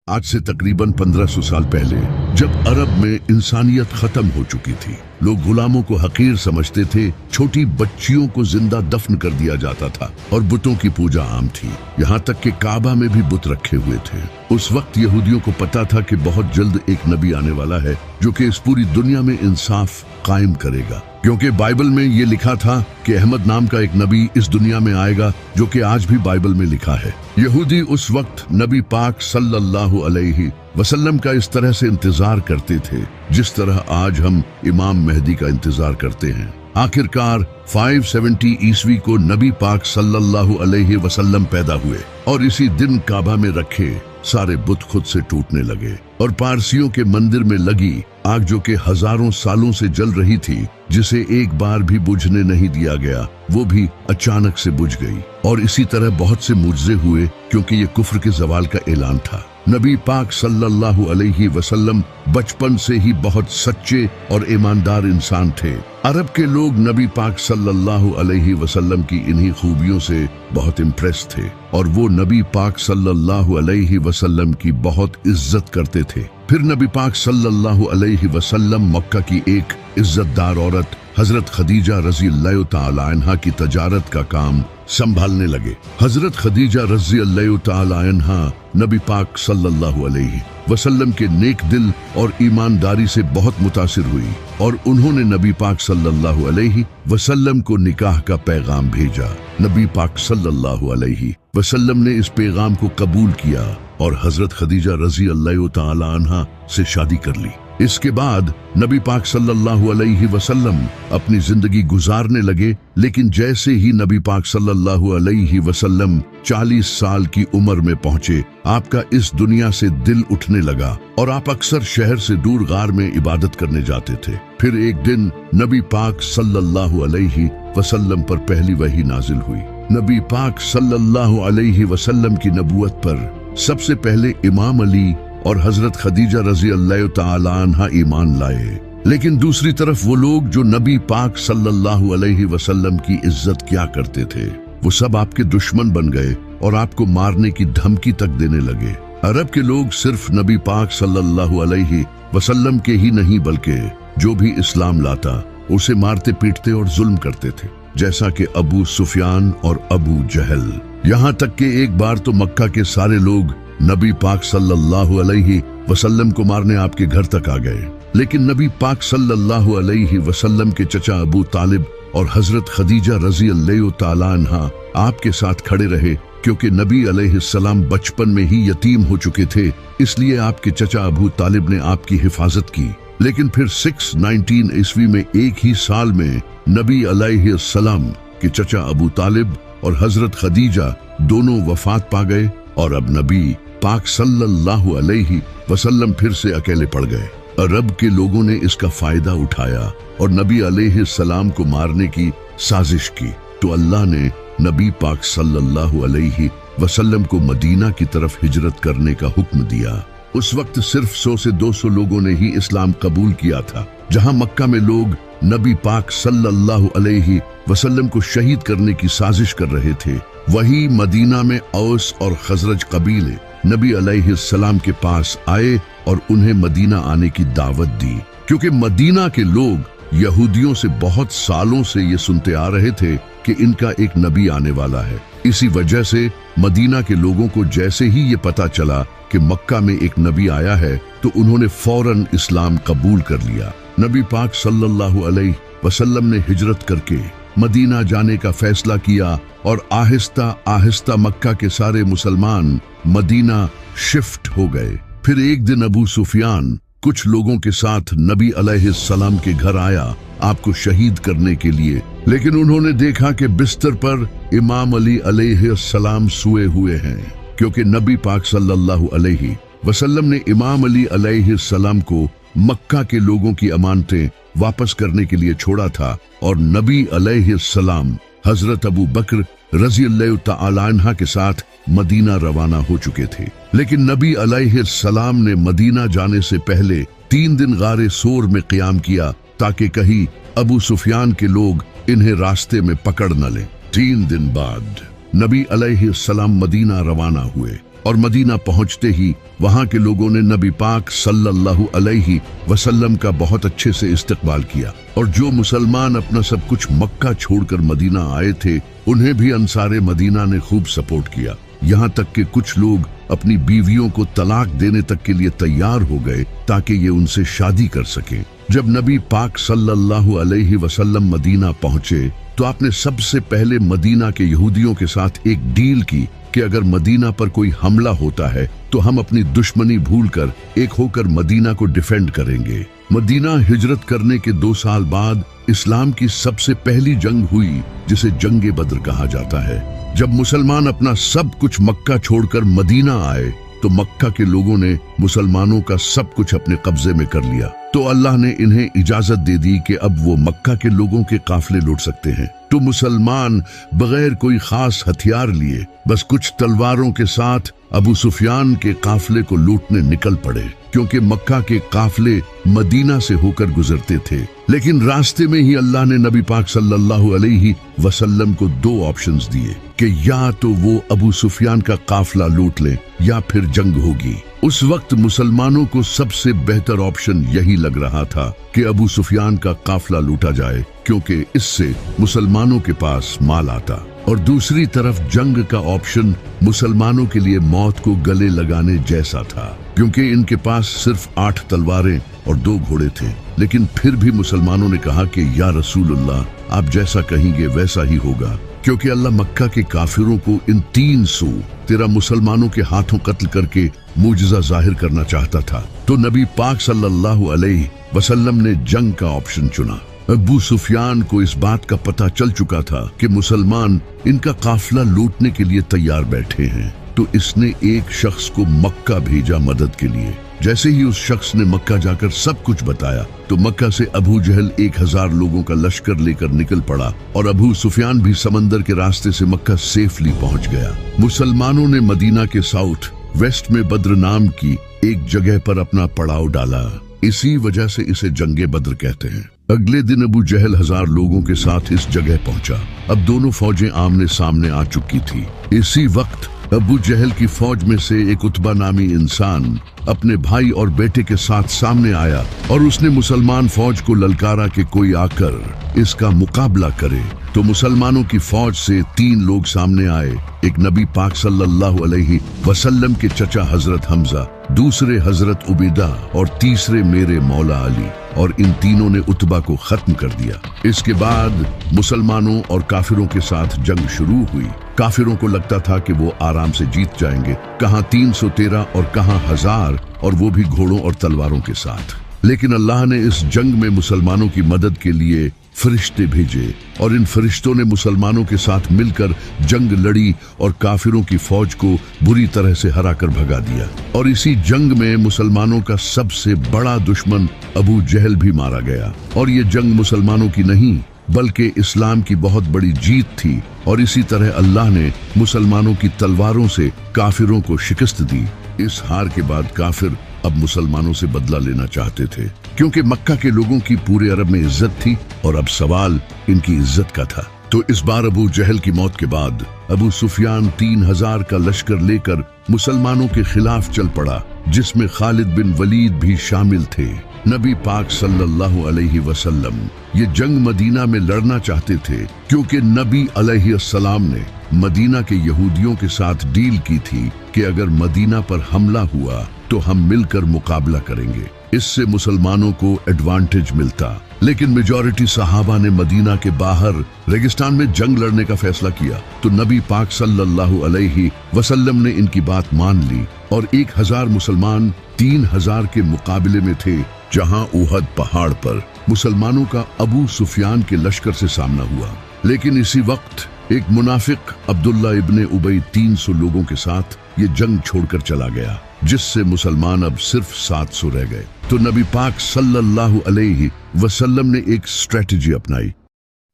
आज से तकरीबन 1500 साल पहले, जब अरब में इंसानियत खत्म हो चुकी थी, लोग गुलामों को हकीर समझते थे, छोटी बच्चियों को जिंदा दफन कर दिया जाता था और बुतों की पूजा आम थी। यहाँ तक कि काबा में भी बुत रखे हुए थे। उस वक्त यहूदियों को पता था कि बहुत जल्द एक नबी आने वाला है जो कि इस पूरी दुनिया में इंसाफ कायम करेगा, क्योंकि बाइबल में ये लिखा था कि अहमद नाम का एक नबी इस दुनिया में आएगा, जो कि आज भी बाइबल में लिखा है। यहूदी उस वक्त नबी पाक सल्लल्लाहु अलैहि वसल्लम का इस तरह से इंतजार करते थे जिस तरह आज हम इमाम मेहदी का इंतजार करते हैं। आखिरकार 570 ईस्वी को नबी पाक सल्लल्लाहु अलैहि वसल्लम पैदा हुए और इसी दिन काबा में रखे सारे बुत खुद से टूटने लगे और पारसियों के मंदिर में लगी आग, जो कि हजारों सालों से जल रही थी, जिसे एक बार भी बुझने नहीं दिया गया, वो भी अचानक से बुझ गई। और इसी तरह बहुत से मुआवजे हुए, क्योंकि ये कुफ्र के जवाल का ऐलान था। नबी पाक सल्लल्लाहु अलैहि वसल्लम बचपन से ही बहुत सच्चे और ईमानदार इंसान थे। अरब के लोग नबी पाक सल्लल्लाहु अलैहि वसल्लम की इन्हीं खूबियों से बहुत इम्प्रेस थे और वो नबी पाक सल्लल्लाहु अलैहि वसल्लम की बहुत इज्जत करते थे। फिर नबी पाक सल्लल्लाहु अलैहि वसल्लम मक्का की एक इज्जतदार औरत हजरत खदीजा रज़ी अल्लाह तआला अन्हा की तजारत का काम संभालने लगे। हजरत खदीजा रज़ी अल्लाह तआला अन्हा नबी पाक सल्लल्लाहु अलैहि वसल्लम के नेक दिल और ईमानदारी से बहुत मुतासिर हुई और उन्होंने नबी पाक सल्लल्लाहु अलैहि वसल्लम को निकाह का पैगाम भेजा। नबी पाक सल्लल्लाहु अलैहि वसल्लम ने इस पैगाम को कबूल किया और हजरत खदीजा रज़ी अल्लाह तआला अन्हा से शादी कर ली। इसके बाद नबी पाक सल्लल्लाहु अलैहि वसल्लम अपनी जिंदगी गुजारने लगे, लेकिन जैसे ही नबी पाक सल्लल्लाहु अलैहि वसल्लम 40 साल की उम्र में पहुंचे, आपका इस दुनिया से दिल उठने लगा और आप अक्सर शहर से दूर गार में इबादत करने जाते थे। फिर एक दिन नबी पाक सल्लल्लाहु अलैहि वसल्लम पर पहली वही नाजिल हुई। नबी पाक सल्लल्लाहु अलैहि वसल्लम की नबूवत पर सबसे पहले इमाम अली और हजरत खदीजा रज़ी अल्लाह तआला अन्हा ईमान लाए, लेकिन दूसरी तरफ वो लोग जो नबी पाक सल्लल्लाहु अलैहि वसल्लम की इज्जत किया करते थे, वो सब आपके दुश्मन बन गए और आपको मारने की धमकी तक देने लगे। अरब के लोग सिर्फ नबी पाक सल्लल्लाहु अलैहि वसल्लम के ही नहीं, बल्कि जो भी इस्लाम लाता उसे मारते पीटते और जुल्म करते थे, जैसा कि अबू सुफियान और अबू जहल। यहाँ तक कि एक बार तो मक्का के सारे लोग नबी पाक सल्लल्लाहु अलैहि वसल्लम को मारने आपके घर तक आ गए, लेकिन नबी पाक सल्लल्लाहु अलैहि वसल्लम के चचा अबू तालिब और हजरत खदीजा रज़ी अल्लाह तआला अन्हा आपके साथ खड़े रहे, क्योंकि नबी अलैहिस्सलाम बचपन में ही यतीम हो चुके थे। इसलिए आपके चचा अबू तालिब ने आपकी हिफाजत की। लेकिन फिर 619 ईस्वी में एक ही साल में नबी अलैहिस्सलाम के चचा अबू तालिब और हजरत खदीजा दोनों वफात पा गए और अब नबी पाक सल्लल्लाहु अलैहि वसल्लम फिर से अकेले पड़ गए। अरब के लोगों ने इसका फायदा उठाया और नबी अलैहिस्सलाम को मारने की साजिश की, तो अल्लाह ने नबी पाक सल्लल्लाहु अलैहि वसल्लम को मदीना की तरफ हिजरत करने का हुक्म दिया। उस वक्त सिर्फ 100 से 200 लोगों ने ही इस्लाम कबूल किया था। जहां मक्का में लोग नबी पाक सल्लल्लाहु अलैहि वसल्लम को शहीद करने की साजिश कर रहे थे, वही मदीना में औस और खजरज कबीले नबी अलैहिस्सलाम के पास आए और उन्हें मदीना आने की दावत दी, क्योंकि मदीना के लोग यहूदियों से बहुत सालों से ये सुनते आ रहे थे कि इनका एक नबी आने वाला है। इसी वजह से मदीना के लोगों को जैसे ही ये पता चला कि मक्का में एक नबी आया है, तो उन्होंने फौरन इस्लाम कबूल कर लिया। नबी पाक सल्लल्लाहु अलैहि वसल्लम ने हिजरत करके मदीना जाने का फैसला किया और आहिस्ता आहिस्ता मक्का के सारे मुसलमान मदीना शिफ्ट हो गए। फिर एक दिन अबू सुफियान कुछ लोगों के साथ नबी अलैहिस्सलाम के घर आया आपको शहीद करने के लिए, लेकिन उन्होंने देखा कि बिस्तर पर इमाम अली अलैहिस्सलाम सोए हुए हैं, क्योंकि नबी पाक सल्लल्लाहु अलैहि वसल्लम ने इमाम अली अलैहिस्सलाम को मक्का के लोगों की अमानतें वापस करने के लिए छोड़ा था और नबी अलैहिस्सलाम हजरत अबू बकर रज़ी अल्लाह तआला अन्हा के साथ मदीना रवाना हो चुके थे। लेकिन नबी अलैहिस्सलाम ने मदीना जाने से पहले 3 दिन गारे सोर में क़याम किया, ताकि कहीं अबू सुफियान के लोग इन्हें रास्ते में पकड़ न लें। 3 दिन बाद नबी अलैहिस्सलाम मदीना रवाना हुए और मदीना पहुंचते ही वहां के लोगों ने नबी पाक सल्लल्लाहु अलैहि वसल्लम का बहुत अच्छे से इस्तकबाल किया। और जो मुसलमान अपना सब कुछ मक्का छोड़कर मदीना आए थे, उन्हें भी अंसारे मदीना ने खूब सपोर्ट किया। यहाँ तक कि कुछ लोग अपनी बीवियों को तलाक देने तक के लिए तैयार हो गए ताकि ये उनसे शादी कर सकें। जब नबी पाक सल्लल्लाहु अलैहि वसल्लम मदीना पहुंचे तो आपने सबसे पहले मदीना के यहूदियों के साथ एक डील की कि अगर मदीना पर कोई हमला होता है तो हम अपनी दुश्मनी भूलकर एक होकर मदीना को डिफेंड करेंगे। मदीना हिजरत करने के 2 साल बाद इस्लाम की सबसे पहली जंग हुई, जिसे जंगे बद्र कहा जाता है। जब मुसलमान अपना सब कुछ मक्का छोड़कर मदीना आए तो मक्का के लोगों ने मुसलमानों का सब कुछ अपने कब्जे में कर लिया। तो अल्लाह ने इन्हें इजाजत दे दी कि अब वो मक्का के लोगों के काफिले लूट सकते हैं। तो मुसलमान बगैर कोई खास हथियार लिए बस कुछ तलवारों के साथ अबू सुफियान के काफिले को लूटने निकल पड़े, क्योंकि मक्का के काफिले मदीना से होकर गुजरते थे। लेकिन रास्ते में ही अल्लाह ने नबी पाक सल्लल्लाहु अलैहि वसल्लम को 2 ऑप्शंस दिए कि या तो वो अबू सुफियान का काफिला लूट ले या फिर जंग होगी। उस वक्त मुसलमानों को सबसे बेहतर ऑप्शन यही लग रहा था कि अबू सुफियान का काफिला लूटा जाए, क्योंकि इससे मुसलमानों के पास माल आता। और दूसरी तरफ जंग का ऑप्शन मुसलमानों के लिए मौत को गले लगाने जैसा था, क्योंकि इनके पास सिर्फ 8 तलवारें और 2 घोड़े थे। लेकिन फिर भी मुसलमानों ने कहा कि या रसूलुल्लाह, आप जैसा कहेंगे वैसा ही होगा, क्योंकि अल्लाह मक्का के काफिरों को इन 313 मुसलमानों के हाथों कत्ल करके मुजज़ा जाहिर करना चाहता था। तो नबी पाक सल्लल्लाहु अलैहि वसल्लम ने जंग का ऑप्शन चुना। अबू सुफियान को इस बात का पता चल चुका था कि मुसलमान इनका काफिला लूटने के लिए तैयार बैठे हैं, तो इसने एक शख्स को मक्का भेजा मदद के लिए। जैसे ही उस शख्स ने मक्का जाकर सब कुछ बताया तो मक्का से अबू जहल 1000 लोगों का लश्कर लेकर निकल पड़ा और अबू सुफियान भी समंदर के रास्ते से मक्का सेफली पहुंच गया। मुसलमानों ने मदीना के साउथ वेस्ट में बद्र नाम की एक जगह पर अपना पड़ाव डाला। इसी वजह से इसे जंगे बद्र कहते हैं। अगले दिन अबू जहल 1000 लोगों के साथ इस जगह पहुंचा। अब दोनों फौजें आमने सामने आ चुकी थी। इसी वक्त अबू जहल की फौज में से एक उतबा नामी इंसान अपने भाई और बेटे के साथ सामने आया और उसने मुसलमान फौज को ललकारा कि कोई आकर इसका मुकाबला करे। तो मुसलमानों की फौज से 3 लोग सामने आए। एक नबी पाक सल्लल्लाहु अलैहि वसल्लम के चचा हजरत हमजा, दूसरे हजरत उबैदा और तीसरे मेरे मौला अली। और इन तीनों ने उतबा को खत्म कर दिया। इसके बाद मुसलमानों और काफिरों के साथ जंग शुरू हुई। काफिरों को लगता था कि वो आराम से जीत जाएंगे, कहां 313 और कहां 1000, और वो भी घोड़ों और तलवारों के साथ। लेकिन अल्लाह ने इस जंग में मुसलमानों की मदद के लिए फरिश्ते भेजे और इन फरिश्तों ने मुसलमानों के साथ मिलकर जंग लड़ी और काफिरों की फौज को बुरी तरह से हराकर भगा दिया। और इसी जंग में मुसलमानों का सबसे बड़ा दुश्मन अबू जहल भी मारा गया। और ये जंग मुसलमानों की नहीं बल्कि इस्लाम की बहुत बड़ी जीत थी। और इसी तरह अल्लाह ने मुसलमानों की तलवारों से काफिरों को शिकस्त दी। इस हार के बाद काफिर अब मुसलमानों से बदला लेना चाहते थे, क्योंकि मक्का के लोगों की पूरे अरब में इज्जत थी और अब सवाल इनकी इज्जत का था। तो इस बार अबू जहल की मौत के बाद अबू सुफियान 3000 का लश्कर लेकर मुसलमानों के खिलाफ चल पड़ा, जिसमें खालिद बिन वलीद भी शामिल थे। नबी पाक सल्लल्लाहु अलैहि वसल्लम ये जंग मदीना में लड़ना चाहते थे, क्योंकि नबी अलैहिस्सलाम ने मदीना के यहूदियों के साथ डील की थी कि अगर मदीना पर हमला हुआ तो हम मिलकर मुकाबला करेंगे। इससे मुसलमानों को एडवांटेज मिलता। लेकिन मेजॉरिटी सहाबा ने मदीना के बाहर रेगिस्तान में जंग लड़ने का फैसला किया। तो नबी पाक सल्लल्लाहु अलैहि वसल्लम ने इनकी बात मान ली और 1000 मुसलमान 3000 के मुकाबले में थे, जहां उहद पहाड़ पर मुसलमानों का अबू सुफियान के लश्कर से सामना हुआ। लेकिन इसी वक्त एक मुनाफिक अब्दुल्ला इब्ने उबई 300 लोगों के साथ ये जंग छोड़कर चला गया, जिससे मुसलमान अब सिर्फ 700 रह गए। तो नबी पाक सल्लल्लाहु अलैहि वसल्लम ने एक स्ट्रेटजी अपनाई।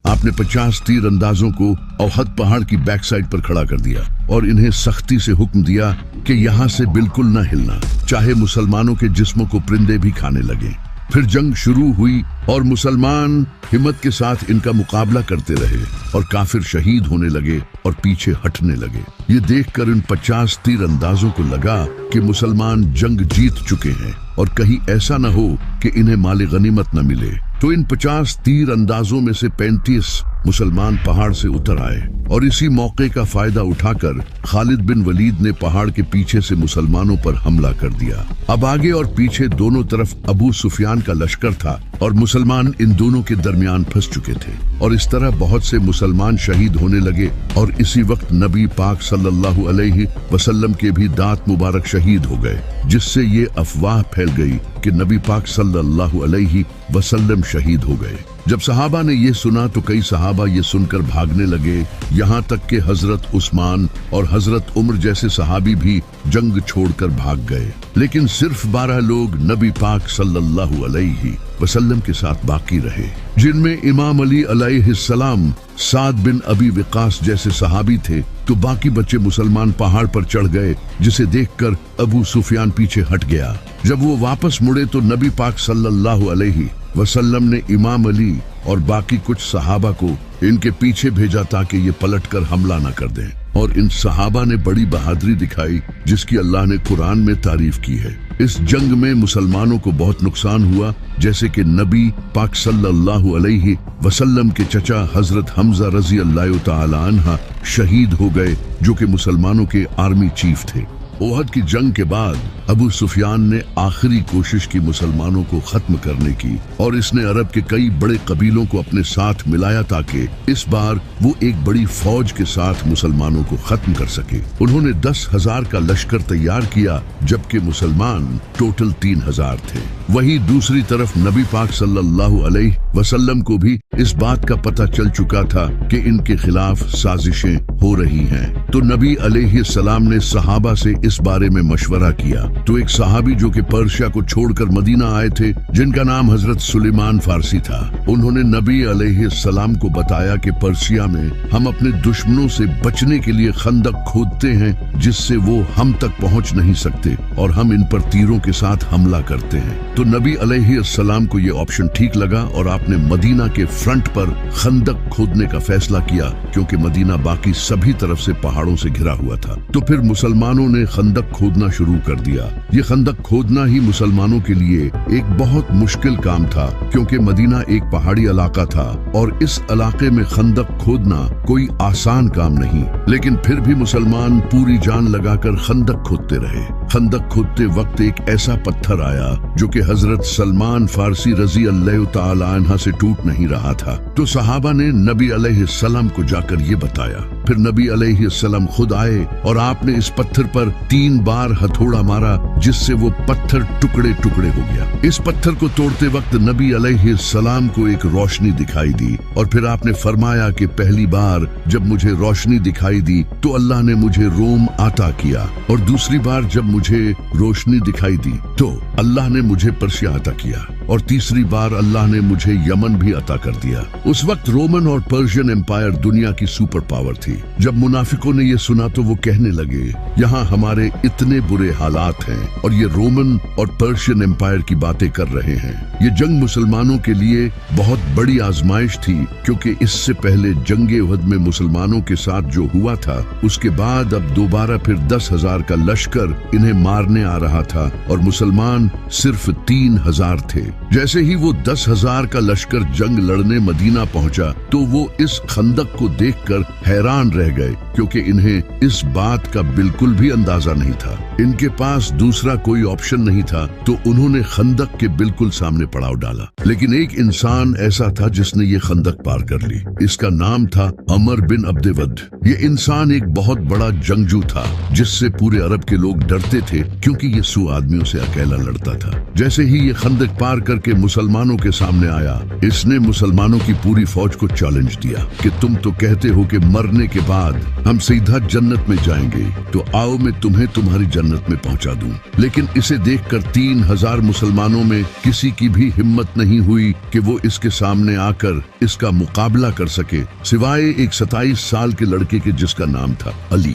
आपने 50 तीर अंदाजों को उहद पहाड़ की बैक साइड पर खड़ा कर दिया और इन्हें सख्ती से हुक्म दिया कि यहाँ से बिल्कुल न हिलना, चाहे मुसलमानों के जिस्मों को परिंदे भी खाने लगे। फिर जंग शुरू हुई और मुसलमान हिम्मत के साथ इनका मुकाबला करते रहे और काफिर शहीद होने लगे और पीछे हटने लगे। ये देखकर इन 50 तीरंदाजों को लगा कि मुसलमान जंग जीत चुके हैं और कहीं ऐसा न हो कि इन्हें माले गनीमत न मिले। तो इन 50 तीर अंदाजों में से 35 मुसलमान पहाड़ से उतर आए और इसी मौके का फायदा उठाकर खालिद बिन वलीद ने पहाड़ के पीछे से मुसलमानों पर हमला कर दिया। अब आगे और पीछे दोनों तरफ अबू सुफियान का लश्कर था और मुसलमान इन दोनों के दरमियान फंस चुके थे और इस तरह बहुत से मुसलमान शहीद होने लगे। और इसी वक्त नबी पाक सल्लल्लाहु अलैहि वसल्लम के भी दांत मुबारक शहीद हो गए, जिससे ये अफवाह फैल गई कि नबी पाक सल्लल्लाहु अलैहि वसल्लम शहीद हो गए। जब सहाबा ने ये सुना तो कई सहाबा ये सुनकर भागने लगे, यहाँ तक कि हजरत उस्मान और हजरत उमर जैसे सहाबी भी जंग छोड़कर भाग गए। लेकिन सिर्फ 12 लोग नबी पाक सल्लल्लाहु अलैहि वसल्लम के साथ बाकी रहे, जिनमें इमाम अली अलैहिस्सलाम, साद बिन अबी वक़ास जैसे सहाबी थे। तो बाकी बच्चे मुसलमान पहाड़ पर चढ़ गए, जिसे देखकर अबू सुफियान पीछे हट गया। जब वो वापस मुड़े तो नबी पाक सल्लल्लाहु अलैहि वसल्लम ने इमाम अली और बाकी कुछ सहाबा को इनके पीछे भेजा ताकि ये पलटकर हमला न कर दें। और इन सहाबा ने बड़ी बहादुरी दिखाई, जिसकी अल्लाह ने कुरान में तारीफ की है। इस जंग में मुसलमानों को बहुत नुकसान हुआ, जैसे कि नबी पाक सल्लल्लाहु अलैहि वसल्लम के चचा हजरत हमजा रजी अल्लाह तआला अन्हा शहीद हो गए, जो कि मुसलमानों के आर्मी चीफ थे। ओहद की जंग के बाद अबू सुफियान ने आखिरी कोशिश की मुसलमानों को खत्म करने की और इसने अरब के कई बड़े कबीलों को अपने साथ मिलाया ताकि इस बार वो एक बड़ी फौज के साथ मुसलमानों को खत्म कर सके। उन्होंने 10,000 का लश्कर तैयार किया, जबकि मुसलमान टोटल 3,000 थे। वहीं दूसरी तरफ नबी पाक सल्लल्लाहु अलैहि वसल्लम को भी इस बात का पता चल चुका था कि इनके खिलाफ साजिशें हो रही हैं। तो नबी अलैहिस्सलाम ने सहाबा से इस बारे में मशवरा किया। तो एक सहाबी जो कि पर्शिया को छोड़कर मदीना आए थे, जिनका नाम हजरत सुलेमान फारसी था, उन्होंने नबी अलैहिस्सलाम को बताया कि पर्शिया में हम अपने दुश्मनों से बचने के लिए खंदक खोदते हैं, जिससे वो हम तक पहुंच नहीं सकते और हम इन पर तीरों के साथ हमला करते हैं। तो नबी अलैहिस्सलाम को ये ऑप्शन ठीक लगा और आपने मदीना के फ्रंट पर खंदक खोदने का फैसला किया, क्योंकि मदीना बाकी सभी तरफ से पहाड़ों से घिरा हुआ था। तो फिर मुसलमानों ने खंदक खोदना शुरू कर दिया। ये खंदक खोदना ही मुसलमानों के लिए एक बहुत मुश्किल काम था, क्योंकि मदीना एक पहाड़ी इलाका था और इस इलाके में खंदक खोदना कोई आसान काम नहीं। लेकिन फिर भी मुसलमान पूरी जान लगाकर खंदक खोदते रहे। खंदक खोदते वक्त एक ऐसा पत्थर आया जो कि हजरत सलमान फारसी रजी अल्लाह तआला अन्हा से टूट नहीं रहा था। तो सहाबा ने नबी अलैहिस्सलाम को जाकर ये बताया। फिर नबी अलैहिस्सलाम खुद आए और आपने इस पत्थर पर 3 बार हथौड़ा मारा, जिससे वो पत्थर टुकड़े टुकड़े हो गया। इस पत्थर को तोड़ते वक्त नबी अलैहिस्सलाम को एक रोशनी दिखाई दी और फिर आपने फरमाया कि पहली बार जब मुझे रोशनी दिखाई दी तो अल्लाह ने मुझे रोम अता किया, और दूसरी बार जब मुझे रोशनी दिखाई दी तो अल्लाह ने मुझे पर्शिया अता किया, और तीसरी बार अल्लाह ने मुझे यमन भी अता कर दिया। उस वक्त रोमन और पर्शियन एम्पायर दुनिया की सुपर पावर थी। जब मुनाफिकों ने ये सुना तो वो कहने लगे, यहाँ हमारे इतने बुरे हालात हैं और ये रोमन और पर्शियन एम्पायर की बातें कर रहे हैं। ये जंग मुसलमानों के लिए बहुत बड़ी आजमाइश थी, क्योंकि इससे पहले जंगे उहद में मुसलमानों के साथ जो हुआ था, उसके बाद अब दोबारा फिर 10,000 का लश्कर इन्हें मारने आ रहा था और मुसलमान सिर्फ 3,000 थे। जैसे ही वो 10,000 का लश्कर जंग लड़ने मदीना पहुंचा तो वो इस खंदक को देखकर हैरान रह गए, क्योंकि इन्हें इस बात का बिल्कुल भी अंदाजा नहीं था। इनके पास दूसरा कोई ऑप्शन नहीं था, तो उन्होंने खंदक के बिल्कुल सामने पड़ाव डाला। लेकिन एक इंसान ऐसा था जिसने ये खंदक पार कर ली। इसका नाम था अमर बिन अब्देवद। ये इंसान एक बहुत बड़ा जंगजू था, जिससे पूरे अरब के लोग डरते थे, क्योंकि ये 100 आदमियों से अकेला लड़ता था। जैसे ही ये खंदक पार करके मुसलमानों के सामने आया, इसने मुसलमानों की पूरी फौज को चैलेंज दिया कि तुम तो कहते हो कि मरने के बाद हम सीधा जन्नत में जाएंगे, तो आओ मैं तुम्हें तुम्हारी जन्नत में पहुंचा दूं। लेकिन इसे देखकर 3,000 मुसलमानों में किसी की भी हिम्मत नहीं हुई कि वो इसके सामने आकर इसका मुकाबला कर सके, सिवाय एक 27 साल के लड़के के जिसका नाम था अली।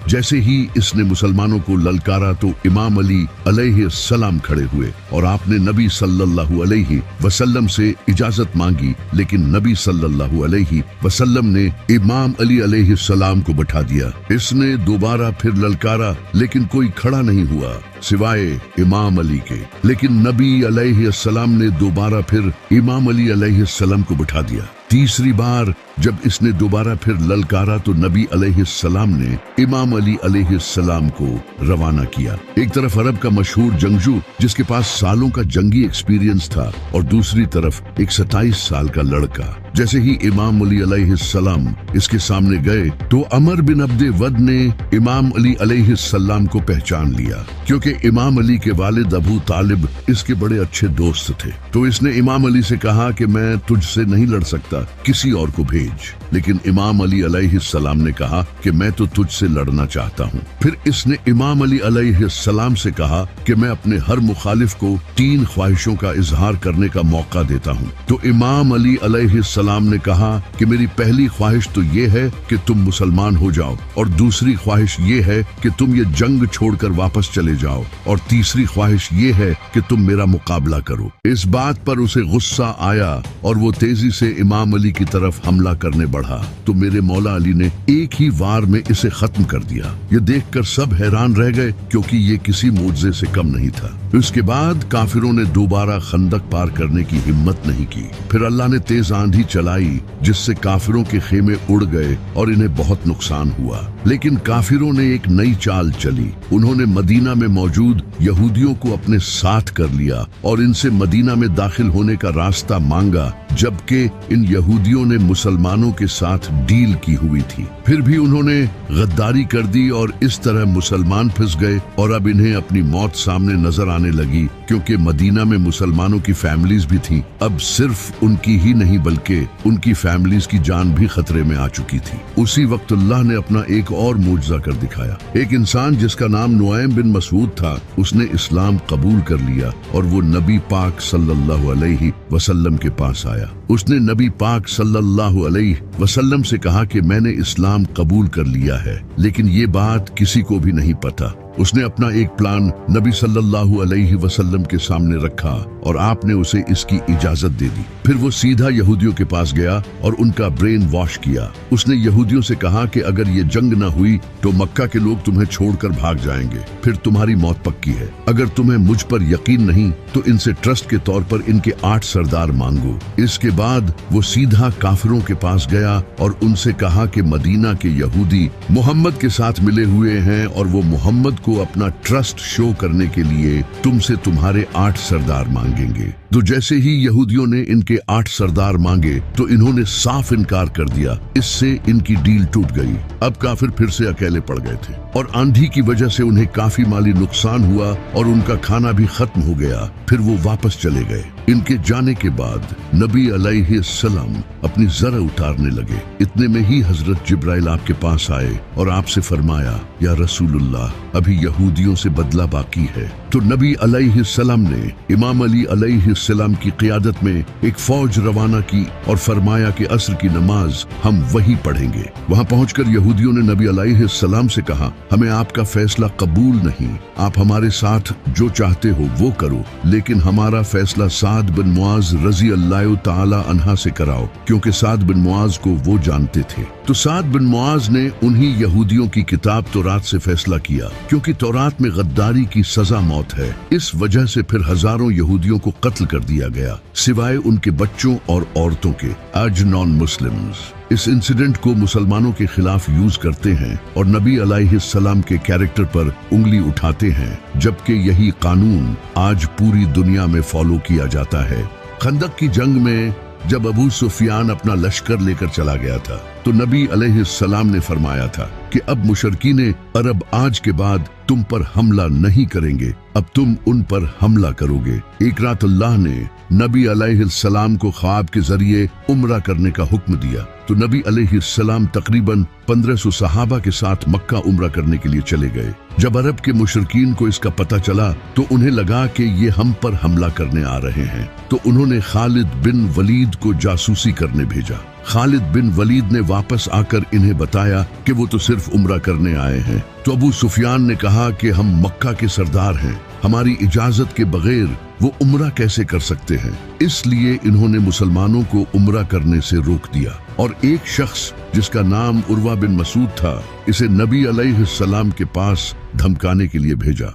जैसे ही इसने मुसलमानों को ललकारा तो इमाम अली अलैहिस्सलाम खड़े हुए और आपने नबी सल्लल्लाहु अलैहि वसल्लम से इजाजत मांगी, लेकिन नबी सल्लल्लाहु अलैहि वसल्लम ने इमाम अली अलैहिस्सलाम को बैठा दिया। इसने दोबारा फिर ललकारा, लेकिन कोई खड़ा नहीं हुआ सिवाय इमाम अली के। लेकिन नबी अलैहिस्सलाम ने दोबारा फिर इमाम अली अलैहिस्सलाम को बैठा दिया। तीसरी बार जब इसने दोबारा फिर ललकारा तो नबी अलैहिस्सलाम ने इमाम अली अलैहिस्सलाम को रवाना किया। एक तरफ अरब का मशहूर जंगजू जिसके पास सालों का जंगी एक्सपीरियंस था, और दूसरी तरफ एक 27 साल का लड़का। जैसे ही इमाम अली अलैहिस्सलाम इसके सामने गए तो अमर बिन अब्दे वद ने इमाम अली अलैहिस्सलाम को पहचान लिया, क्योंकि इमाम अली के वालिद अबू तालिब इसके बड़े अच्छे दोस्त थे। तो इसने इमाम अली से कहा कि मैं तुझसे नहीं लड़ सकता, किसी और को भेज। लेकिन इमाम अली अलैहिस्सलाम ने कहा कि मैं तो तुझसे लड़ना चाहता हूँ। फिर इसने इमाम अली अलैहिस्सलाम से कहा कि मैं अपने हर मुखालिफ को 3 ख्वाहिशों का इजहार करने का मौका देता हूँ। तो इमाम अली अलैहिस्सलाम ने कहा कि मेरी पहली ख्वाहिश तो ये है कि तुम मुसलमान हो जाओ, और दूसरी ख्वाहिश ये है कि तुम ये जंग छोड़कर वापस चले जाओ, और तीसरी ख्वाहिश ये है कि तुम मेरा मुकाबला करो। इस बात पर उसे गुस्सा आया और वो तेजी से इमाम अली की तरफ हमला करने बढ़ा। तो मेरे मौला अली ने एक ही वार में इसे खत्म कर दिया। ये देखकर सब हैरान रह गए, क्योंकि ये किसी मोजज़े से कम नहीं था। उसके बाद काफिरों ने दोबारा खंदक पार करने की हिम्मत नहीं की। फिर अल्लाह ने तेज आंधी चलाई, जिससे काफिरों के खेमे उड़ गए और इन्हें बहुत नुकसान हुआ। लेकिन काफिरों ने एक नई चाल चली। उन्होंने मदीना में मौजूद यहूदियों को अपने साथ कर लिया और इनसे मदीना में दाखिल होने का रास्ता मांगा, जबकि इन यहूदियों ने मुसलमानों के साथ डील की हुई थी। फिर भी उन्होंने गद्दारी कर दी और इस तरह मुसलमान फंस गए, और अब इन्हें अपनी मौत सामने नजर आने लगी, क्योंकि मदीना में मुसलमानों की फैमिलीज भी थी। अब सिर्फ उनकी ही नहीं बल्कि उनकी फैमिलीज की जान भी खतरे में आ चुकी थी। उसी वक्त अल्लाह ने अपना एक और मुजज़ा कर दिखाया। एक इंसान जिसका नाम नुआइम बिन मसूद था, उसने इस्लाम कबूल कर लिया और वो नबी पाक सल्लल्लाहु अलैहि वसल्लम के पास आया। उसने नबी पाक सल्लल्लाहु अलैहि वसल्लम से कहा कि मैंने इस्लाम कबूल कर लिया है, लेकिन ये बात किसी को भी नहीं पता। उसने अपना एक प्लान नबी सल्लल्लाहु अलैहि वसल्लम के सामने रखा और आपने उसे इसकी इजाजत दे दी। फिर वो सीधा यहूदियों के पास गया और उनका ब्रेन वॉश किया। उसने यहूदियों से कहा कि अगर ये जंग न हुई तो मक्का के लोग तुम्हें छोड़कर भाग जाएंगे, फिर तुम्हारी मौत पक्की है। अगर तुम्हें मुझ पर यकीन नहीं तो इनसे ट्रस्ट के तौर पर इनके 8 सरदार मांगो। इसके बाद वो सीधा काफिरों के पास गया और उनसे कहा कि मदीना के यहूदी मोहम्मद के साथ मिले हुए हैं और वो मोहम्मद को अपना ट्रस्ट शो करने के लिए तुमसे तुम्हारे 8 सरदार मांगेंगे। तो जैसे ही यहूदियों ने इनके 8 सरदार मांगे तो इन्होंने साफ इनकार कर दिया। इससे इनकी डील टूट गई। अब काफिर फिर से अकेले पड़ गए थे और आंधी की वजह से उन्हें काफी माली नुकसान हुआ और उनका खाना भी खत्म हो गया। फिर वो वापस चले गए। इनके जाने के बाद नबी अलैहिस्सलाम अपनी जरा उतारने लगे। इतने में ही हजरत जिब्राइल आपके पास आए और आपसे फरमाया, या रसूलुल्लाह, अभी यहूदियों से बदला बाकी है। तो नबी अलैहिस्सलाम ने इमाम अली अलैहिस्सलाम की क़ियादत में एक फौज रवाना की और फरमाया कि असर की नमाज हम वहीं पढ़ेंगे। वहां पहुंचकर यहूदियों ने नबी अलैहिस्सलाम से कहा, हमें आपका फैसला कबूल नहीं, आप हमारे साथ जो चाहते हो वो करो, लेकिन हमारा फैसला साद बिन मुआज रजी अल्लाह ताला अन्हा से कराओ, क्योंकि साद बिन मुआज को वो जानते थे। तो साद बिन मुआज ने उन्हीं यहूदियों की किताब तौरात से फैसला किया, क्योंकि तौरात में गद्दारी की सजा मौत है। इस वजह से फिर हजारों यहूदियों को कत्ल कर दिया गया, सिवाय उनके बच्चों और औरतों के। आज नॉन मुस्लिम्स इस इंसिडेंट को मुसलमानों के खिलाफ यूज करते हैं और नबी अलैहिस्सलाम के कैरेक्टर पर उंगली उठाते हैं, जबकि यही कानून आज पूरी दुनिया में फॉलो किया जाता है। खंदक की जंग में जब अबू सुफियान अपना लश्कर लेकर चला गया था तो नबी अलैहिस्सलाम ने फरमाया था कि अब मुशरकीने अरब आज के बाद तुम पर हमला नहीं करेंगे, अब तुम उन पर हमला करोगे। एक रात अल्लाह ने नबी अलैहिस्सलाम को ख्वाब के जरिए उम्रा करने का हुक्म दिया। तो नबी अलैहिस्सलाम तकरीबन 1500 सहाबा के साथ मक्का उम्रा करने के लिए चले गए। जब अरब के मुशरकीन को इसका पता चला तो उन्हें लगा कि ये हम पर हमला करने आ रहे हैं, तो उन्होंने खालिद बिन वलीद को जासूसी करने भेजा। खालिद बिन वलीद ने वापस आकर इन्हें बताया कि वो तो सिर्फ उम्रा करने आए हैं। तो अबू सुफियान ने कहा कि हम मक्का के सरदार हैं, हमारी इजाजत के बगैर वो उम्रा कैसे कर सकते हैं। इसलिए इन्होंने मुसलमानों को उम्रा करने से रोक दिया और एक शख्स जिसका नाम उर्वा बिन मसूद था, इसे नबी अलैहिस्सलाम के पास धमकाने के लिए भेजा।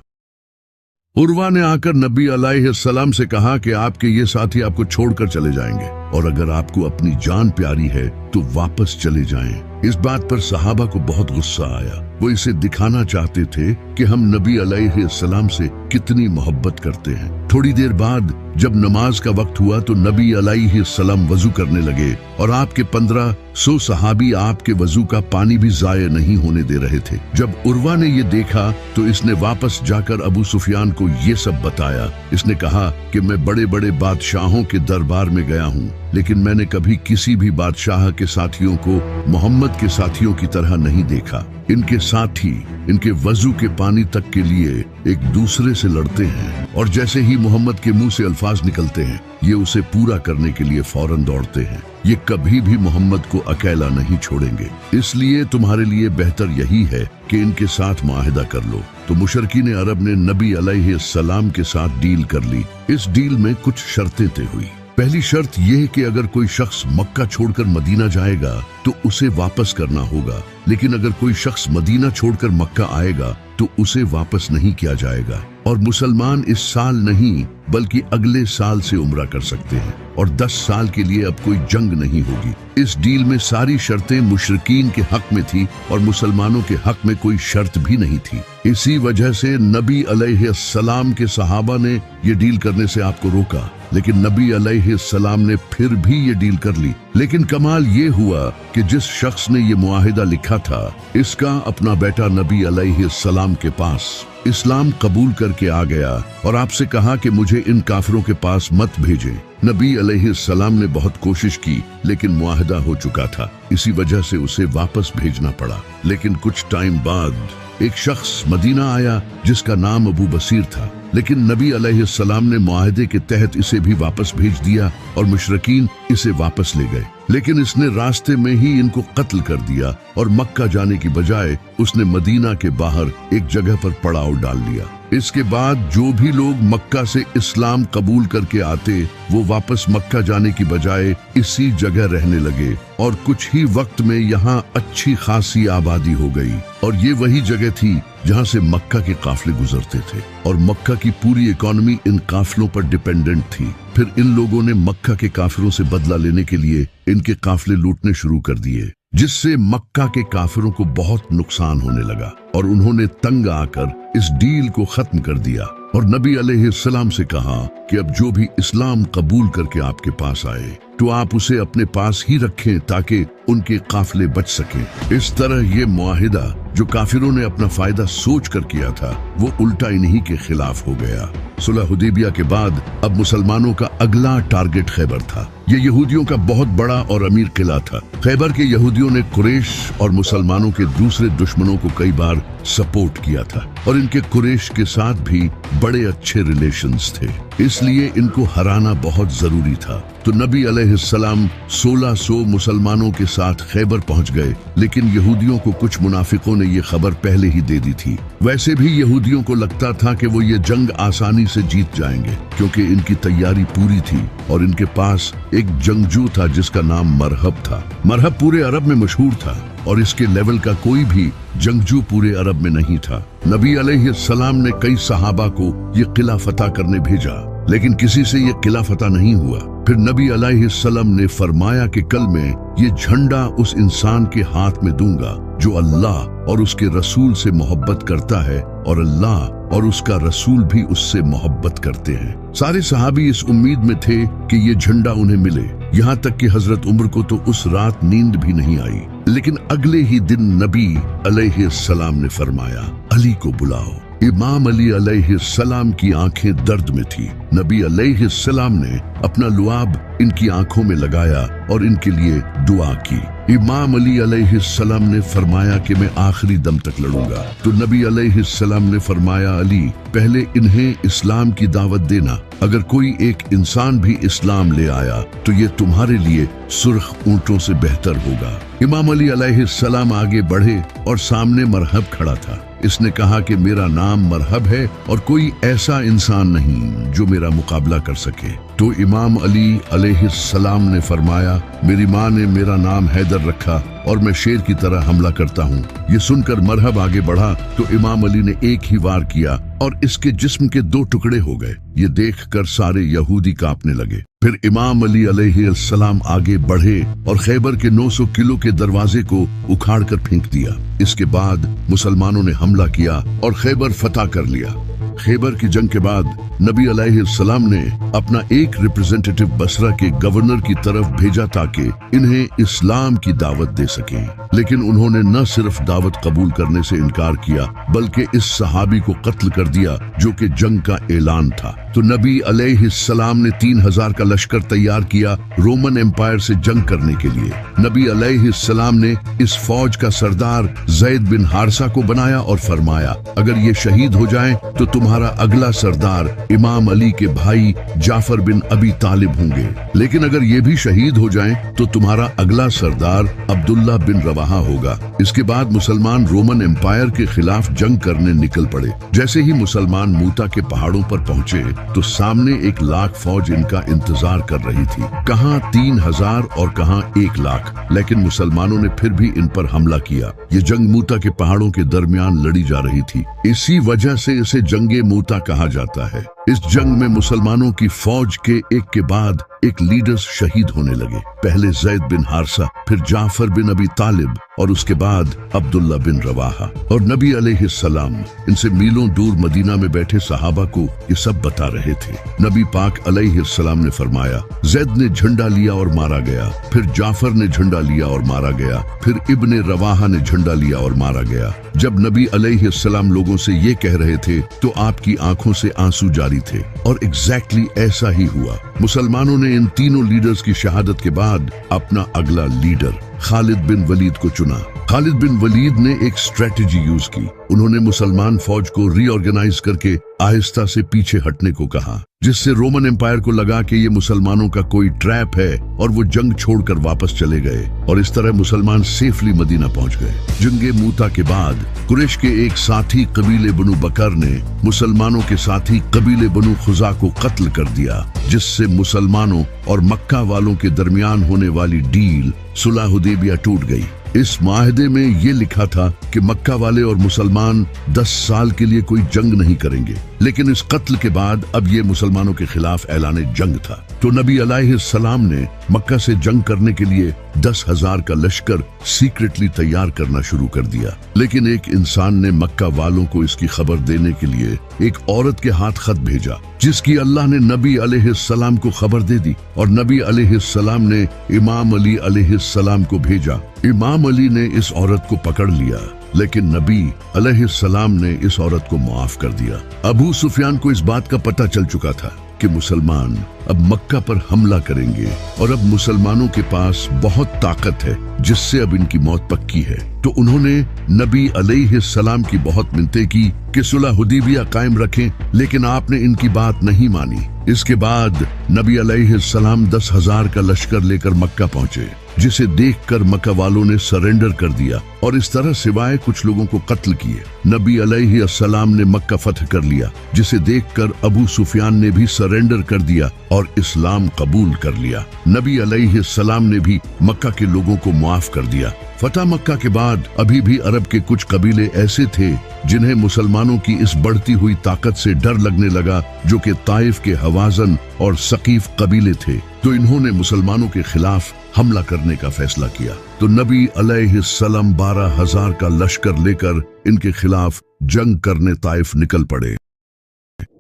उर्वा ने आकर नबी अलैहिस्सलाम से कहा कि आपके ये साथी आपको छोड़कर चले जाएंगे और अगर आपको अपनी जान प्यारी है तो वापस चले जाएं। इस बात पर सहाबा को बहुत गुस्सा आया। वो इसे दिखाना चाहते थे कि हम नबी अलैहिस्सलाम से कितनी मोहब्बत करते हैं। थोड़ी देर बाद जब नमाज का वक्त हुआ तो नबी अलैहिस्सलाम वजू करने लगे और आपके 1500 सहाबी आपके वजू का पानी भी जाया नहीं होने दे रहे थे। जब उर्वा ने ये देखा तो इसने वापस जाकर अबू सुफियान को ये सब बताया। इसने कहा कि मैं बड़े बड़े बादशाहों के दरबार में गया हूँ, लेकिन मैंने कभी किसी भी बादशाह के साथियों को मोहम्मद के साथियों की तरह नहीं देखा। इनके साथी इनके वजू के पानी तक के लिए एक दूसरे से लड़ते हैं और जैसे ही मोहम्मद के मुंह से अल्फाज निकलते हैं ये उसे पूरा करने के लिए फौरन दौड़ते हैं। ये कभी भी मोहम्मद को अकेला नहीं छोड़ेंगे, इसलिए तुम्हारे लिए बेहतर यही है कि इनके साथ मुआहिदा कर लो। तो मुशरिकीन अरब ने नबी अलैहिस्सलाम के साथ डील कर ली। इस डील में कुछ शर्तें तय हुई। पहली शर्त यह कि अगर कोई शख्स मक्का छोड़कर मदीना जाएगा तो उसे वापस करना होगा, लेकिन अगर कोई शख्स मदीना छोड़कर मक्का आएगा तो उसे वापस नहीं किया जाएगा और मुसलमान इस साल नहीं बल्कि अगले साल से उम्रा कर सकते हैं और 10 साल के लिए अब कोई जंग नहीं होगी। इस डील में सारी शर्तें मुशरिकीन के हक में थी और मुसलमानों के हक में कोई शर्त भी नहीं थी। इसी वजह से नबी अलैहिस्सलाम के सहाबा ने ये डील करने से आपको रोका, लेकिन नबी अलैहिस्सलाम ने फिर भी ये डील कर ली। लेकिन कमाल ये हुआ कि जिस शख्स ने ये मुआहिदा लिखा था इसका अपना बेटा नबी अलैहिस्सलाम के पास इस्लाम कबूल करके आ गया और आपसे कहा कि मुझे इन काफिरों के पास मत भेजें। नबी अलैहिस्सलाम ने बहुत कोशिश की लेकिन मुआहिदा हो चुका था, इसी वजह से उसे वापस भेजना पड़ा। लेकिन कुछ टाइम बाद एक शख्स मदीना आया जिसका नाम अबू बसीर था, लेकिन नबी अलैहिस्सलाम ने मुआहिदे के तहत इसे भी वापस भेज दिया और मुशरिकीन इसे वापस ले गए। लेकिन इसने रास्ते में ही इनको कत्ल कर दिया और मक्का जाने की बजाय उसने मदीना के बाहर एक जगह पर पड़ाव डाल लिया। इसके बाद जो भी लोग मक्का से इस्लाम कबूल करके आते वो वापस मक्का जाने की बजाय इसी जगह रहने लगे और कुछ ही वक्त में यहाँ अच्छी खासी आबादी हो गई और ये वही जगह थी जहाँ से मक्का के काफिले गुजरते थे और मक्का की पूरी इकोनॉमी इन काफिलों पर डिपेंडेंट थी। फिर इन लोगों ने मक्का के काफिरों से बदला लेने के लिए इनके काफिले लूटने शुरू कर दिए, जिससे मक्का के काफिरों को बहुत नुकसान होने लगा और उन्होंने तंग आकर इस डील को खत्म कर दिया और नबी अलैहिस्सलाम से कहा कि अब जो भी इस्लाम कबूल करके आपके पास आए तो आप उसे अपने पास ही रखें ताकि उनके काफिले बच सकें। इस तरह ये मुआहिदा जो काफिरों ने अपना फायदा सोच कर किया था वो उल्टा इन्हीं के खिलाफ हो गया। सुलह हुदैबिया के बाद अब मुसलमानों का अगला टारगेट खैबर था। ये यहूदियों का बहुत बड़ा और अमीर किला था। खैबर के यहूदियों ने कुरैश और मुसलमानों के दूसरे दुश्मनों को कई बार सपोर्ट किया था और इनके कुरैश के साथ भी बड़े अच्छे रिलेशंस थे, इसलिए इनको हराना बहुत जरूरी था। तो नबी अलैहिस्सलाम 1600 मुसलमानों के साथ खैबर पहुंच गए, लेकिन यहूदियों को कुछ मुनाफिकों ने ये खबर पहले ही दे दी थी। वैसे भी यहूदियों को लगता था कि वो ये जंग आसानी से जीत जाएंगे क्योंकि इनकी तैयारी पूरी थी और इनके पास एक जंगजू था जिसका नाम मरहब था। मरहब पूरे अरब में मशहूर था और इसके लेवल का कोई भी जंगजू पूरे अरब में नहीं था। नबी अलैहिस्सलाम ने कई सहाबा को ये किला फतह करने भेजा, लेकिन किसी से ये किला फतह नहीं हुआ। फिर नबी अलैहिस्सलाम ने फरमाया कि कल मैं ये झंडा उस इंसान के हाथ में दूंगा जो अल्लाह और उसके रसूल से मोहब्बत करता है और अल्लाह और उसका रसूल भी उससे मोहब्बत करते हैं। सारे सहाबी इस उम्मीद में थे कि ये झंडा उन्हें मिले, यहाँ तक कि हजरत उमर को तो उस रात नींद भी नहीं आई। लेकिन अगले ही दिन नबी अलैहिस्सलाम ने फरमाया, अली को बुलाओ। इमाम अली अलैहिस्सलाम की आंखें दर्द में थी। नबी अलैहिस्सलाम ने अपना लुआब इनकी आंखों में लगाया और इनके लिए दुआ की। इमाम अली अलैहिस्सलाम ने फरमाया कि मैं आखिरी दम तक लड़ूंगा। तो नबी अलैहिस्सलाम ने फरमाया, अली पहले इन्हें इस्लाम की दावत देना। अगर कोई एक इंसान भी इस्लाम ले आया तो ये तुम्हारे लिए सुर्ख ऊंटों से बेहतर होगा। इमाम अली अलैहिस्सलाम आगे बढ़े और सामने मरहब खड़ा था। इसने कहा कि मेरा नाम मरहब है और कोई ऐसा इंसान नहीं जो मेरा मुकाबला कर सके। तो इमाम अली अलैहिस्सलाम ने फरमाया, मेरी माँ ने मेरा नाम हैदर रखा और मैं शेर की तरह हमला करता हूँ। ये सुनकर मरहब आगे बढ़ा तो इमाम अली ने एक ही वार किया और इसके जिस्म के 2 टुकड़े हो गए। ये देखकर सारे यहूदी कांपने लगे। फिर इमाम अली अलैहिस्सलाम आगे बढ़े और खैबर के 900 किलो के दरवाजे को उखाड़ कर फेंक दिया। इसके बाद मुसलमानों ने हमला किया और खैबर फतह कर लिया। खैबर की जंग के बाद नबी अलैहिस्सलाम ने अपना एक रिप्रेजेंटेटिव बसरा के गवर्नर की तरफ भेजा ताकि इन्हें इस्लाम की दावत दे सके। लेकिन उन्होंने न सिर्फ दावत कबूल करने से इनकार किया बल्कि इस सहाबी को कत्ल कर दिया जो कि जंग का ऐलान था। तो नबी अलैहिस्सलाम ने 3000 का लश्कर तैयार किया रोमन एम्पायर से जंग करने के लिए। नबी अलैहिस्सलाम ने इस फौज का सरदार ज़ैद बिन हारसा को बनाया और फरमाया, अगर ये शहीद हो जाएं तो तुम्हारा अगला सरदार इमाम अली के भाई जाफर बिन अबी तालिब होंगे। लेकिन अगर ये भी शहीद हो जाएं तो तुम्हारा अगला सरदार अब्दुल्ला बिन रवाहा होगा। इसके बाद मुसलमान रोमन एम्पायर के खिलाफ जंग करने निकल पड़े। जैसे ही मुसलमान मूता के पहाड़ों पर पहुंचे तो सामने 1 लाख फौज इनका इंतजार कर रही थी। कहां 3000 और कहां 1 लाख। लेकिन मुसलमानों ने फिर भी इन पर हमला किया। ये जंग मूता के पहाड़ों के दरमियान लड़ी जा रही थी। इसी वजह से इसे जंगे मूता कहा जाता है। इस जंग में मुसलमानों की फौज के एक के बाद एक लीडर्स शहीद होने लगे। पहले ज़ैद बिन हारसा, फिर जाफर बिन अबी तालिब और उसके बाद अब्दुल्ला बिन रवाहा। और नबी अलैहिस्सलाम इनसे मीलों दूर मदीना में बैठे सहाबा को ये सब बता रहे थे। नबी पाक अलैहिस्सलाम ने फरमाया, ज़ैद ने झंडा लिया और मारा गया, फिर जाफर ने झंडा लिया और मारा गया, फिर इब्ने रवाहा ने झंडा लिया और मारा गया। जब नबी अलैहिस्सलाम लोगों से ये कह रहे थे तो आपकी आंखों से आंसू जारी थे और एग्जैक्टली ऐसा ही हुआ। मुसलमानों ने इन तीनों लीडर्स की शहादत के बाद अपना अगला लीडर खालिद बिन वलीद को चुना। खालिद बिन वलीद ने एक स्ट्रेटेजी यूज की। उन्होंने मुसलमान फौज को रीऑर्गेनाइज करके आहिस्ता से पीछे हटने को कहा, जिससे रोमन एम्पायर को लगा कि ये मुसलमानों का कोई ट्रैप है और वो जंग छोड़कर वापस चले गए। और इस तरह मुसलमान सेफली मदीना पहुंच गए। जंगे मूता के बाद कुरैश के एक साथी कबीले बनु बकर ने मुसलमानों के साथी कबीले बनु खुजा को कत्ल कर दिया, जिससे मुसलमानों और मक्का वालों के दरमियान होने वाली डील सुलह हुदैबिया टूट गई। इस माहदे में ये लिखा था कि मक्का वाले और मुसलमान 10 साल के लिए कोई जंग नहीं करेंगे। लेकिन इस कत्ल के बाद अब ये मुसलमानों के खिलाफ ऐलान जंग था। तो नबी अलैहिस्सलाम ने मक्का से जंग करने के लिए 10,000 का लश्कर सीक्रेटली तैयार करना शुरू कर दिया। लेकिन एक इंसान ने मक्का वालों को इसकी खबर देने के लिए एक औरत के हाथ खत भेजा, जिसकी अल्लाह ने नबी अलैहिस्सलाम को खबर दे दी। और नबी अलैहिस्सलाम ने इमाम अली अलैहिस्सलाम को भेजा। इमाम अली ने इस औरत को पकड़ लिया, लेकिन नबी अलैहिस्सलाम ने इस औरत को माफ कर दिया। अबू सुफियान को इस बात का पता चल चुका था कि मुसलमान अब मक्का पर हमला करेंगे और अब मुसलमानों के पास बहुत ताकत है, जिससे अब इनकी मौत पक्की है। तो उन्होंने नबी अलैहिस्सलाम की बहुत मिन्नतें की कि सुलह हुदैबिया कायम रखें, लेकिन आपने इनकी बात नहीं मानी। इसके बाद नबी अलैहिस्सलाम 10,000 का लश्कर लेकर मक्का पहुंचे, जिसे देखकर मक्का वालों ने सरेंडर कर दिया और इस तरह सिवाय कुछ लोगों को कत्ल किए। नबी अलैहिस्सलाम ने मक्का फतह कर लिया, जिसे देखकर अबू सुफियान ने भी सरेंडर कर दिया और इस्लाम कबूल कर लिया। नबी अलैहिस्सलाम ने भी मक्का के लोगों को माफ कर दिया। फतह मक्का के बाद अभी भी अरब के कुछ कबीले ऐसे थे जिन्हें मुसलमानों की इस बढ़ती हुई ताकत से डर लगने लगा, जो कि ताइफ के हवाजन और सकीफ कबीले थे। तो इन्होंने मुसलमानों के खिलाफ हमला करने का फैसला किया। तो नबी अलैहिस्सलाम 12,000 का लश्कर लेकर इनके खिलाफ जंग करने ताइफ निकल पड़े।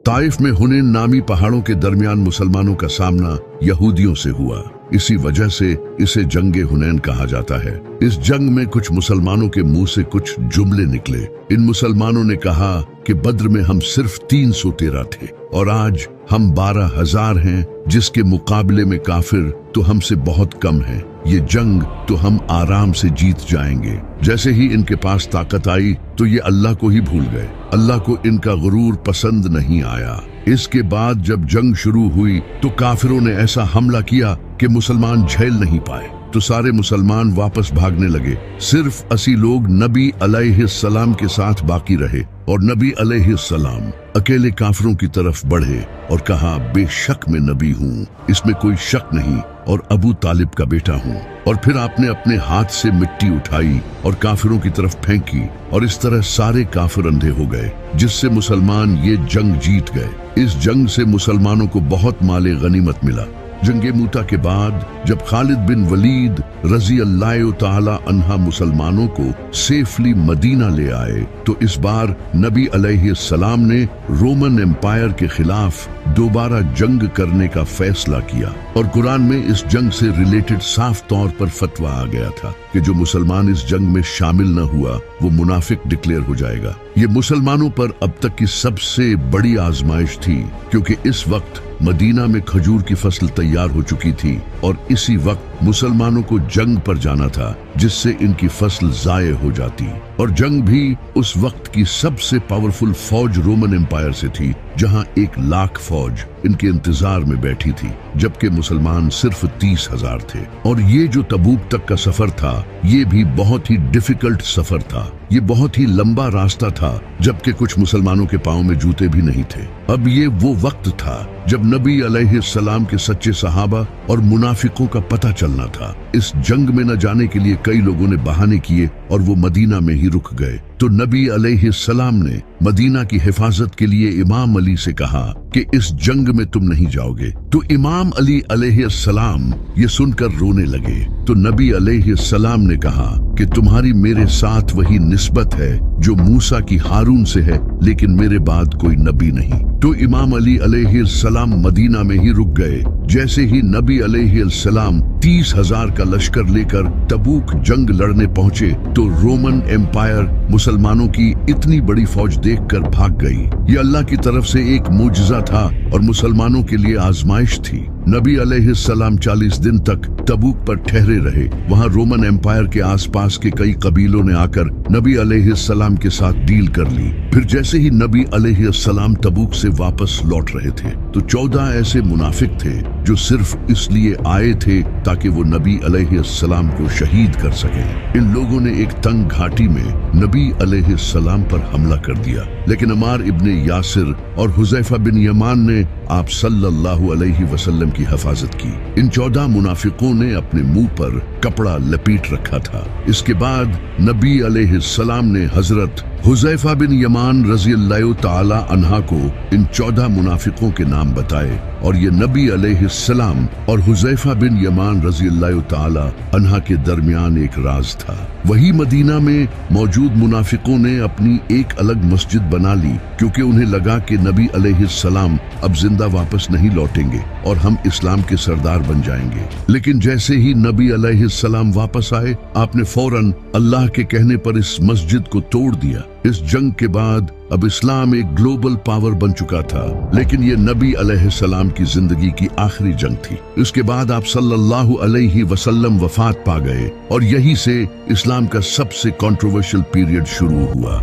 ताइफ में हुनैन नामी पहाड़ों के दरमियान मुसलमानों का सामना यहूदियों से हुआ। इसी वजह से इसे जंगे हुनैन कहा जाता है। इस जंग में कुछ मुसलमानों के मुंह से कुछ जुमले निकले। इन मुसलमानों ने कहा कि बद्र में हम सिर्फ 313 थे और आज हम 12,000 हैं, जिसके मुकाबले में काफिर तो हमसे बहुत कम हैं। ये जंग तो हम आराम से जीत जाएंगे। जैसे ही इनके पास ताकत आई तो ये अल्लाह को ही भूल गए। अल्लाह को इनका गुरूर पसंद नहीं आया। इसके बाद जब जंग शुरू हुई तो काफिरों ने ऐसा हमला किया कि मुसलमान झेल नहीं पाए, तो सारे मुसलमान वापस भागने लगे। सिर्फ 80 लोग नबी अलैहिस्सलाम के साथ बाकी रहे और नबी अलैहिस्सलाम अकेले काफिरों की तरफ बढ़े और कहा, बेशक मैं नबी हूँ, इसमें कोई शक नहीं, और अबू तालिब का बेटा हूँ। और फिर आपने अपने हाथ से मिट्टी उठाई और काफिरों की तरफ फेंकी और इस तरह सारे काफिर अंधे हो गए, जिससे मुसलमान ये जंग जीत गए। इस जंग से मुसलमानों को बहुत माले गनीमत मिला। जंगे मूता के बाद जब खालिद बिन वलीद रजी अल्लाह ताला अन्हा मुसलमानों को सेफली मदीना ले आए, तो इस बार नबी अलैहिस्सलाम ने रोमन एम्पायर के खिलाफ दोबारा जंग करने का फैसला किया और कुरान में इस जंग से रिलेटेड साफ तौर पर फतवा आ गया था कि जो मुसलमान इस जंग में शामिल न हुआ वो मुनाफिक डिक्लेयर हो जाएगा। ये मुसलमानों पर अब तक की सबसे बड़ी आजमाइश थी, क्योंकि इस वक्त मदीना में खजूर की फसल तैयार हो चुकी थी और इसी वक्त मुसलमानों को जंग पर जाना था, जिससे इनकी फसल जाये हो जाती। और जंग भी उस वक्त की सबसे पावरफुल फौज रोमन एम्पायर से थी, जहां 1 लाख फौज इनके इंतजार में बैठी थी, जबकि मुसलमान सिर्फ 30,000 थे। और ये जो तबूक तक का सफर था, ये भी बहुत ही डिफिकल्ट सफर था। ये बहुत ही लंबा रास्ता था, जबकि कुछ मुसलमानों के पांव में जूते भी नहीं थे। अब ये वो वक्त था जब नबी अलैहिस्सलाम के सच्चे सहाबा और मुनाफिकों का पता चलना था। इस जंग में न जाने के लिए कई लोगों ने बहाने किए और वो मदीना में ही रुक गए। तो नबी अलैहिस्सलाम ने मदीना की हिफाजत के लिए इमाम अली से कहा कि इस जंग में तुम नहीं जाओगे। तो इमाम अली अलैहिस्सलाम ये सुनकर रोने लगे। तो नबी अलैहिस्सलाम ने कहा कि तुम्हारी मेरे साथ वही निस्बत है जो मूसा की हारून से है, लेकिन मेरे बाद कोई नबी नहीं। तो इमाम अली अलैहिस्सलाम मदीना में ही रुक गए। जैसे ही नबी अलैहिस्सलाम 30,000 का लश्कर लेकर तबूक जंग लड़ने पहुंचे, तो रोमन एम्पायर मुसलमानों की इतनी बड़ी फौज देखकर भाग गई। ये अल्लाह की तरफ से एक मुजज़ा था और मुसलमानों के लिए आजमाइश थी। नबी अलैहिस्सलाम 40 दिन तक तबूक पर ठहरे रहे। वहां रोमन एम्पायर के आसपास के कई कबीलों ने आकर नबी अलैहिस्सलाम के साथ डील कर ली। फिर जैसे ही नबी अलैहिस्सलाम तबूक से वापस लौट रहे थे, तो 14 ऐसे मुनाफिक थे जो सिर्फ इसलिए आए थे ताकि वो नबी अलैहिस्सलाम को शहीद कर सके। इन लोगों ने एक तंग घाटी में नबी अलैहिस्सलाम पर हमला कर दिया, लेकिन अमार इब्ने यासिर और हुज़ैफा बिन यमान ने आप सल्लल्लाहु अलैहि वसल्लम की हिफाजत की। इन 14 मुनाफिकों ने अपने मुंह पर कपड़ा लपेट रखा था। इसके बाद नबी अलैहिस्सलाम ने हजरत हुज़ैफा बिन यमान रज़ियल्लाहु ताला अन्हा को इन 14 मुनाफिकों के नाम बताए, और ये नबी अलैहिस्सलाम और हुज़ैफा बिन यमान रज़ियल्लाहु ताला अन्हा के दरमियान एक राज था। वही मदीना में मौजूद मुनाफिकों ने अपनी एक अलग मस्जिद बना ली, क्योंकि उन्हें लगा कि नबी अलैहिस्सलाम अब जिंदा वापस नहीं लौटेंगे और हम इस्लाम के सरदार बन जाएंगे। लेकिन जैसे ही नबी अलैहिस्सलाम वापस आए, आपने फौरन अल्लाह के कहने पर इस मस्जिद को तोड़ दिया। इस जंग के बाद अब इस्लाम एक ग्लोबल पावर बन चुका था, लेकिन ये नबी अलैहिस्सलाम की जिंदगी की आखिरी जंग थी। इसके बाद आप सल्लल्लाहु अलैहि वसल्लम वफात पा गए और यही से इस्लाम का सबसे कंट्रोवर्शियल पीरियड शुरू हुआ।